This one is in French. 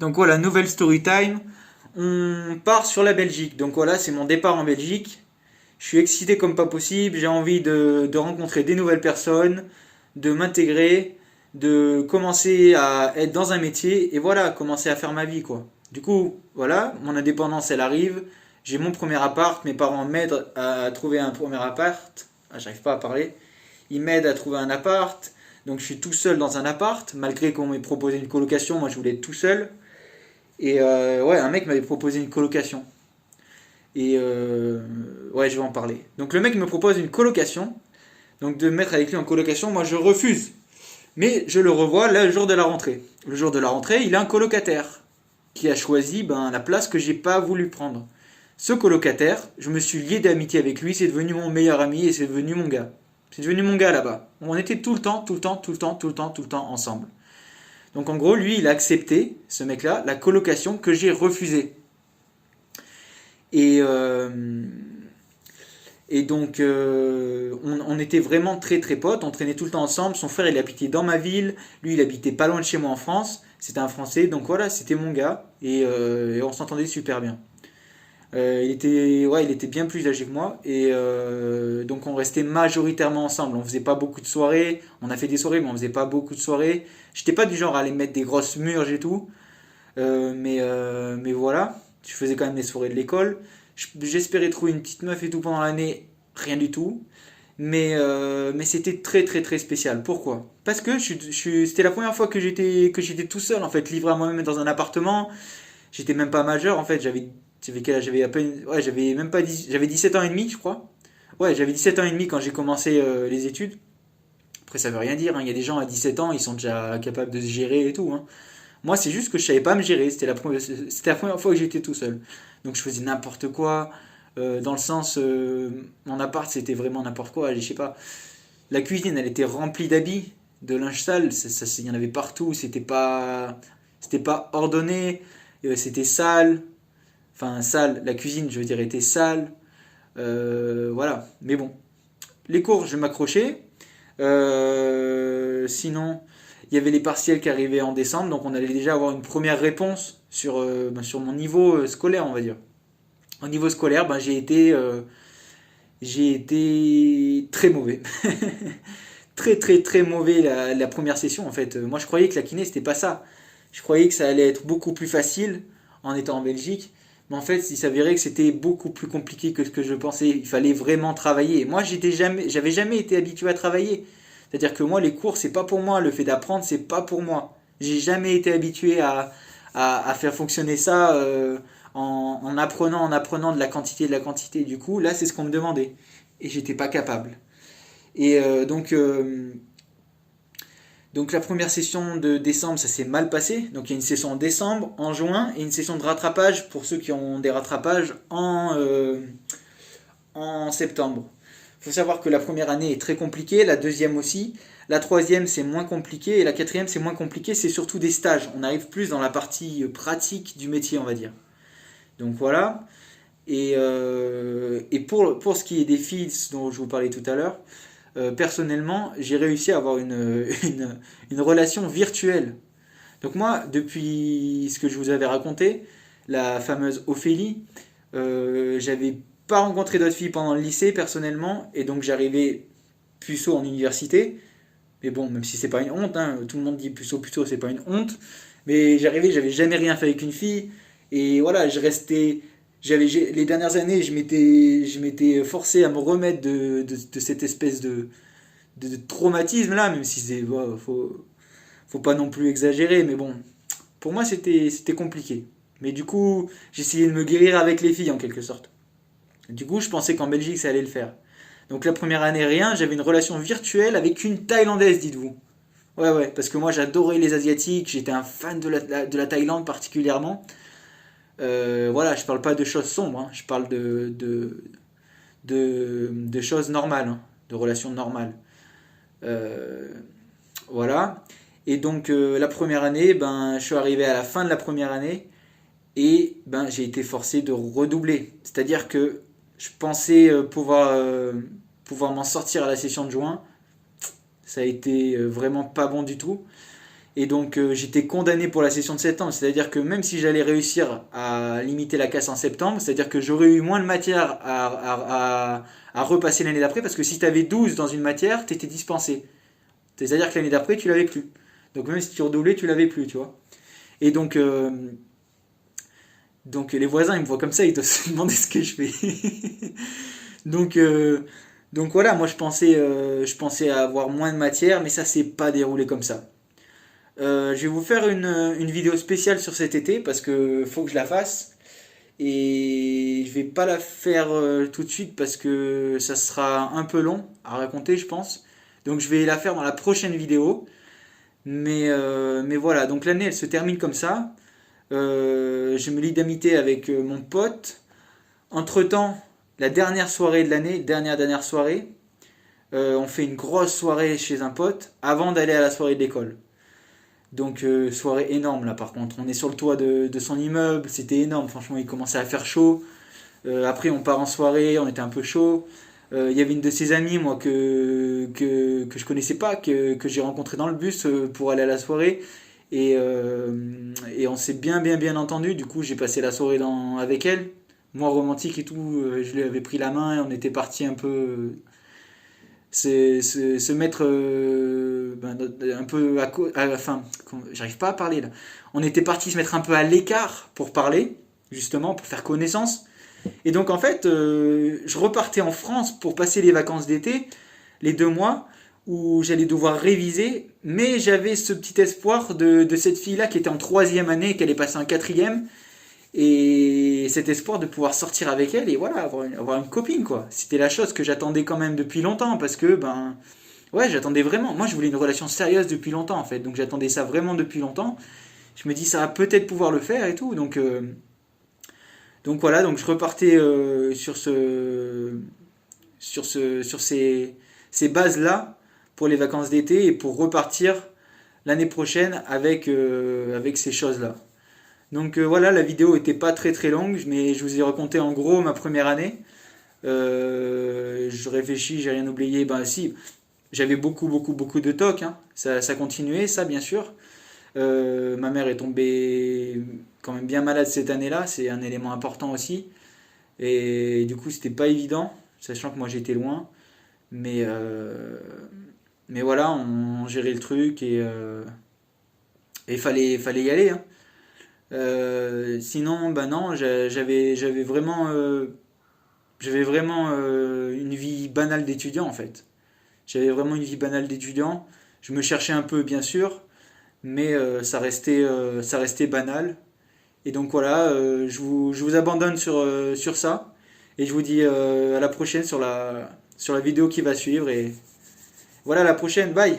Donc voilà, nouvelle story time. On part sur la Belgique. Donc voilà, c'est mon départ en Belgique. Je suis excité comme pas possible. J'ai envie de rencontrer des nouvelles personnes, de m'intégrer, de commencer à être dans un métier et voilà, commencer à faire ma vie quoi. Du coup, voilà, mon indépendance elle arrive. J'ai mon premier appart. Mes parents m'aident à trouver un premier appart. Ah, j'arrive pas à parler. Ils m'aident à trouver un appart. Donc je suis tout seul dans un appart. Malgré qu'on m'ait proposé une colocation, moi je voulais être tout seul. Et ouais, un mec m'avait proposé une colocation. Et ouais, je vais en parler. Donc le mec me propose une colocation. Donc de me mettre avec lui en colocation, moi je refuse. Mais je le revois là le jour de la rentrée. Le jour de la rentrée, il a un colocataire qui a choisi la place que j'ai pas voulu prendre. Ce colocataire, je me suis lié d'amitié avec lui, c'est devenu mon meilleur ami et c'est devenu mon gars. C'est devenu mon gars là-bas. On était tout le temps, tout le temps, tout le temps, tout le temps, tout le temps ensemble. Donc en gros, lui, il a accepté, ce mec-là, la colocation que j'ai refusée. Et, euh, et donc, on était vraiment très très potes, on traînait tout le temps ensemble. Son frère, il habitait dans ma ville, lui, il habitait pas loin de chez moi en France. C'était un Français, donc voilà, c'était mon gars. Et on s'entendait super bien. Il était bien plus âgé que moi et donc on restait majoritairement ensemble. On faisait pas beaucoup de soirées. On a fait des soirées, mais on faisait pas beaucoup de soirées. J'étais pas du genre à aller mettre des grosses murges et tout, mais voilà. Je faisais quand même les soirées de l'école. J'espérais trouver une petite meuf et tout pendant l'année, rien du tout. Mais c'était très très très spécial. Pourquoi? Parce que c'était la première fois que j'étais tout seul en fait, livré à moi-même dans un appartement. J'étais même pas majeur en fait, j'avais quel âge? J'avais à peine ouais, j'avais même pas 10 j'avais 17 ans et demi, je crois. Ouais, j'avais 17 ans et demi quand j'ai commencé les études. Après ça veut rien dire, hein. Il y a des gens à 17 ans, ils sont déjà capables de se gérer et tout, hein. Moi, c'est juste que je savais pas me gérer, c'était la première fois que j'étais tout seul. Donc je faisais n'importe quoi dans le sens mon appart, c'était vraiment n'importe quoi, je sais pas. La cuisine, elle était remplie d'habits, de linge sale, il y en avait partout, c'était pas ordonné, c'était sale. Enfin, sale, la cuisine, je veux dire, était sale. Voilà. Mais bon, les cours, je m'accrochais. Sinon, il y avait les partiels qui arrivaient en décembre, donc on allait déjà avoir une première réponse sur mon niveau scolaire, on va dire. Au niveau scolaire, j'ai été très mauvais. Très très très mauvais la première session en fait. Moi je croyais que la kiné c'était pas ça. Je croyais que ça allait être beaucoup plus facile en étant en Belgique. Mais en fait il s'avérait que c'était beaucoup plus compliqué que ce que je pensais. Il fallait vraiment travailler. Moi j'avais jamais été habitué à travailler. C'est-à-dire que moi les cours c'est pas pour moi. Le fait d'apprendre c'est pas pour moi. J'ai jamais été habitué à faire fonctionner ça en apprenant de la quantité de la quantité. Du coup là c'est ce qu'on me demandait. Et j'étais pas capable. Et donc la première session de décembre, ça s'est mal passé. Donc il y a une session en décembre, en juin, et une session de rattrapage pour ceux qui ont des rattrapages en septembre. Il faut savoir que la première année est très compliquée, la deuxième aussi. La troisième, c'est moins compliqué, et la quatrième, c'est moins compliqué. C'est surtout des stages. On arrive plus dans la partie pratique du métier, on va dire. Donc voilà. Et pour ce qui est des filles dont je vous parlais tout à l'heure, personnellement, j'ai réussi à avoir une relation virtuelle. Donc moi, depuis ce que je vous avais raconté, la fameuse Ophélie, j'avais pas rencontré d'autres filles pendant le lycée personnellement, et donc j'arrivais puceau en université. Mais bon, même si c'est pas une honte, hein, tout le monde dit puceau, puceau, c'est pas une honte. Mais j'avais jamais rien fait avec une fille, et voilà, je restais. Les dernières années, je m'étais forcé à me remettre de cette espèce de traumatisme là, même si faut pas non plus exagérer, mais bon, pour moi c'était compliqué. Mais du coup, j'essayais de me guérir avec les filles en quelque sorte. Du coup, je pensais qu'en Belgique ça allait le faire. Donc la première année, rien, j'avais une relation virtuelle avec une Thaïlandaise, dites-vous. Ouais, ouais, parce que moi j'adorais les Asiatiques, j'étais un fan de la Thaïlande particulièrement. Voilà, je parle pas de choses sombres, hein, je parle de choses normales, hein, de relations normales. Euh, voilà. Et donc la première année, je suis arrivé à la fin de la première année et j'ai été forcé de redoubler. C'est-à-dire que je pensais pouvoir m'en sortir à la session de juin. Ça a été vraiment pas bon du tout. Et donc j'étais condamné pour la session de septembre, c'est-à-dire que même si j'allais réussir à limiter la casse en septembre, c'est-à-dire que j'aurais eu moins de matière à repasser l'année d'après, parce que si tu avais 12 dans une matière, tu étais dispensé. C'est-à-dire que l'année d'après, tu l'avais plus. Donc même si tu redoublais, tu l'avais plus, tu vois. Et donc les voisins, ils me voient comme ça, ils doivent se demander ce que je fais. donc, euh, donc voilà, moi je pensais avoir moins de matière, mais ça s'est pas déroulé comme ça. Je vais vous faire une vidéo spéciale sur cet été parce que faut que je la fasse. Et je vais pas la faire tout de suite parce que ça sera un peu long à raconter, je pense. Donc je vais la faire dans la prochaine vidéo. Mais voilà, donc l'année elle se termine comme ça. Je me lie d'amitié avec mon pote. Entre-temps, la dernière soirée de l'année, dernière soirée, on fait une grosse soirée chez un pote avant d'aller à la soirée de l'école. Donc soirée énorme là par contre. On est sur le toit de son immeuble, c'était énorme, franchement il commençait à faire chaud. Après on part en soirée, on était un peu chaud. Il y avait une de ses amies moi que je connaissais pas, que j'ai rencontré dans le bus pour aller à la soirée. Et on s'est bien entendu, du coup j'ai passé la soirée avec elle. Moi romantique et tout, je lui avais pris la main et on était parti un peu se mettre un peu enfin, j'arrive pas à parler là. On était parti se mettre un peu à l'écart pour parler, justement, pour faire connaissance. Et donc en fait, je repartais en France pour passer les vacances d'été, les 2 mois, où j'allais devoir réviser, mais j'avais ce petit espoir de cette fille-là qui était en troisième année, qu'elle est passée en quatrième, et cet espoir de pouvoir sortir avec elle et voilà, avoir une copine quoi. C'était la chose que j'attendais quand même depuis longtemps parce que ben ouais, j'attendais vraiment. Moi, je voulais une relation sérieuse depuis longtemps en fait, donc j'attendais ça vraiment depuis longtemps. Je me dis ça va peut-être pouvoir le faire et tout, donc voilà, donc je repartais sur ces bases là pour les vacances d'été et pour repartir l'année prochaine avec ces choses là. Donc voilà, la vidéo était pas très longue, mais je vous ai raconté en gros ma première année. Je réfléchis, j'ai rien oublié. Ben si, j'avais beaucoup de tocs, hein. Ça continuait, ça bien sûr. Ma mère est tombée quand même bien malade cette année-là, c'est un élément important aussi. Et du coup, c'était pas évident, sachant que moi j'étais loin. Mais, euh, mais voilà, on gérait le truc et fallait y aller, hein. Sinon, bah non, j'avais vraiment une vie banale d'étudiant en fait. J'avais vraiment une vie banale d'étudiant. Je me cherchais un peu, bien sûr, mais ça restait banal. Et donc voilà, je vous abandonne sur ça. Et je vous dis à la prochaine sur la vidéo qui va suivre. Et voilà, à la prochaine, bye!